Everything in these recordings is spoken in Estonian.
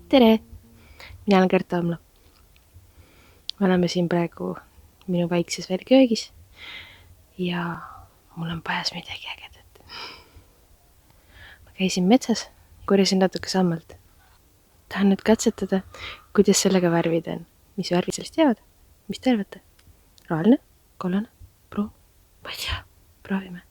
Tere! Mina olen Gert Taamla. Me oleme siin praegu minu väikses väliköögis ja mul on pajas midagi ägedat. Ma käisin metsas, korjasin natuke sammalt. Tahan nüüd katsetada, kuidas sellega värvida on. Mis värvid sellest jäävad? Mis te arvate? Roheline, kollane, pruun? Ma ei tea, proovime.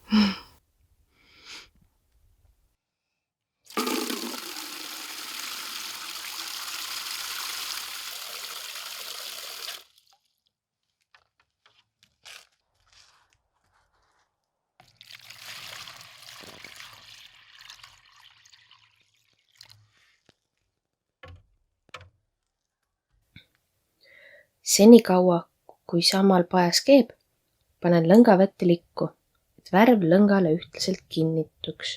Senikaua, kui samal pajas keeb, panen lõnga vette likku, et värv lõngale ühtlaselt kinnituks.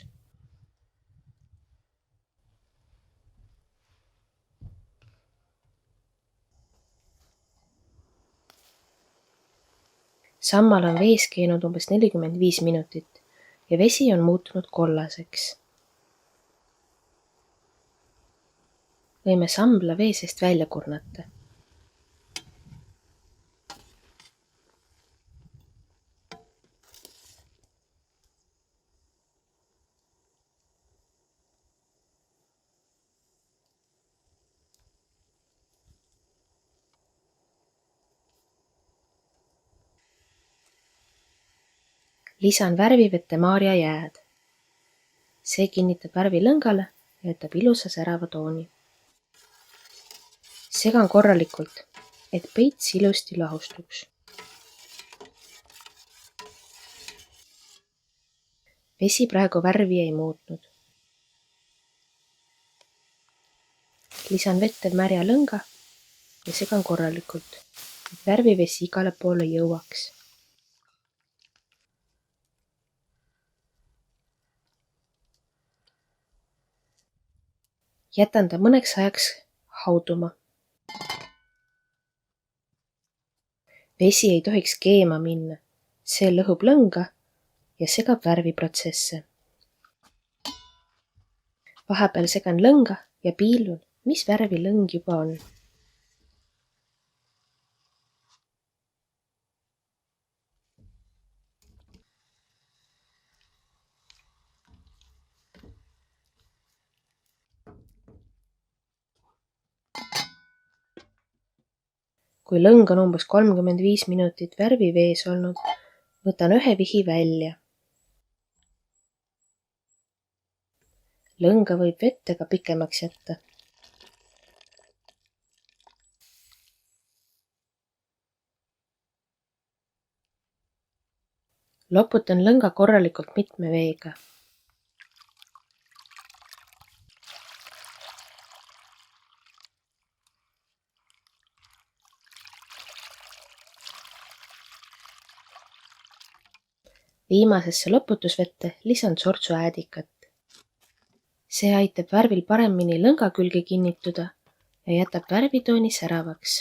Sammal on vees keenud umbes 45 minutit ja vesi on muutunud kollaseks. Võime sambla vee seest välja kurnata. Lisan värvivette maarjajääd. See kinnitab värvi lõngale ja jätab ilusa särava tooni. Segan korralikult, et peits ilusti lahustuks. Vesi praegu värvi ei muutnud. Lisan vette märja lõnga ja segan korralikult, et värvivesi igale poole jõuaks. Jätan ta mõneks ajaks hauduma. Vesi ei tohiks keema minna, see lõhub lõnga ja segab värviprotsesse. Vahepeal segan lõnga ja piilun, mis värvi lõng juba on. Kui lõng on umbes 35 minutit värvivees olnud, võtan ühe vihi välja. Lõnga võib vette ka pikemaks jätta. Loputan lõnga korralikult mitme veega. Viimasesse loputusvette lisan sortsu äädikat. See aitab värvil paremini lõnga külge kinnituda ja jätab värvitooni säravaks.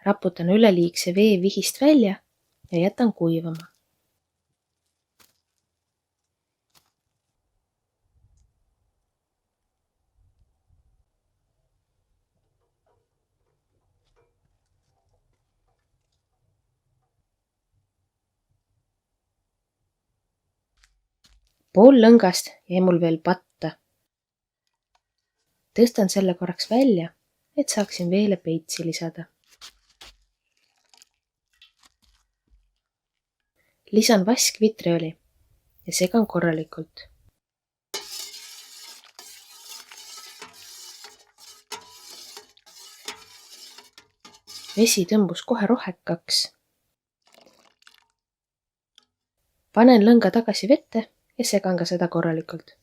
Raputan üleliigse vee vihist välja ja jätan kuivama. Pool lõngast jäi mul veel patta. Tõstan selle korraks välja, et saaksin veele peitsi lisada. Lisan vaskvitrioli ja segan korralikult. Vesi tõmbus kohe rohekaks. Panen lõnga tagasi vette ja segan ka seda korralikult.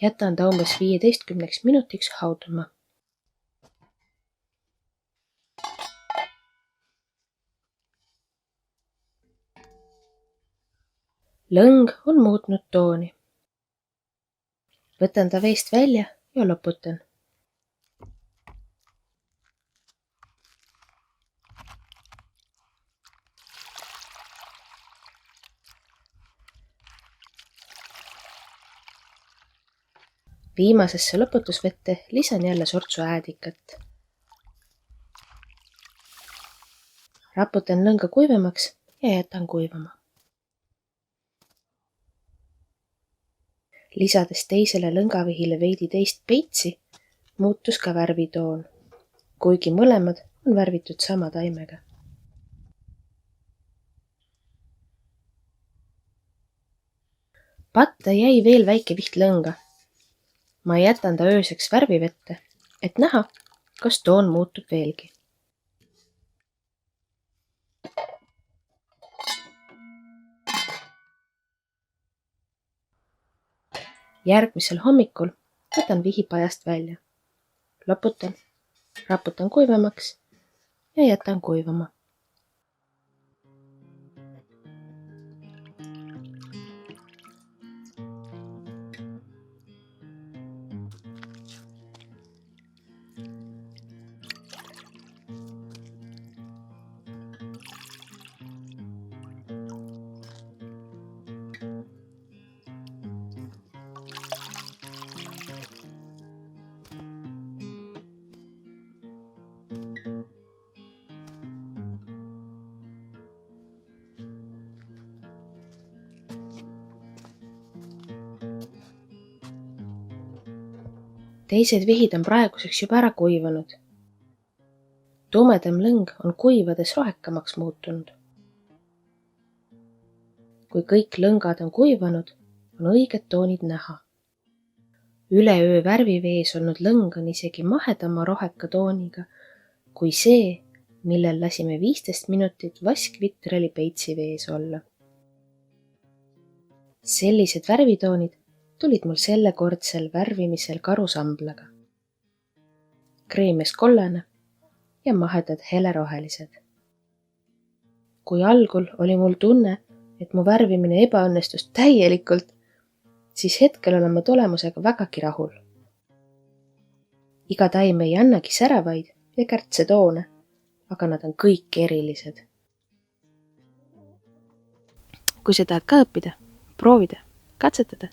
Jätan ta umbes 15 minutiks hauduma. Lõng on muutnud tooni. Võtan ta veest välja ja loputan. Viimasesse loputusvette lisan jälle sortsu äädikat. Raputan lõnga kuivemaks ja jätan kuivama. Lisades teisele lõngavihile veidi teist peitsi, muutus ka värvitoon, kuigi mõlemad on värvitud sama taimega. Patta jäi veel väike viht lõnga. Ma jätan ta ööseks värvivette, et näha, kas toon muutub veelgi. Järgmisel hommikul võtan vihi pajast välja. Loputan, raputan kuivemaks ja jätan kuivama. Teised vihid on praeguseks juba ära kuivanud. Tumedam lõng on kuivades rohekamaks muutunud. Kui kõik lõngad on kuivanud, on õiged toonid näha. Üleöö värvivees olnud lõng on isegi mahedama roheka tooniga kui see, millel lasime 15 minutit vaskvitreli peitsi vees olla. Sellised värvitoonid tulid mul sellekordsel värvimisel karusamblaga. Kreemes kollane ja mahedad helerohelised. Kui algul oli mul tunne, et mu värvimine ebaõnnestus täielikult, siis hetkel olen ma tulemusega vägagi rahul. Iga taim ei annagi säravaid ja kärtse toone, aga nad on kõik erilised. Kui sa tahad ka õppida, proovida, katsetada,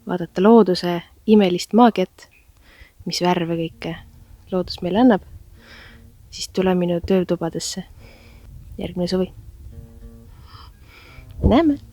vaadata looduse imelist maagiat, mis värve kõike loodus meile annab, siis tule minu töötubadesse järgmine suvi. Näeme!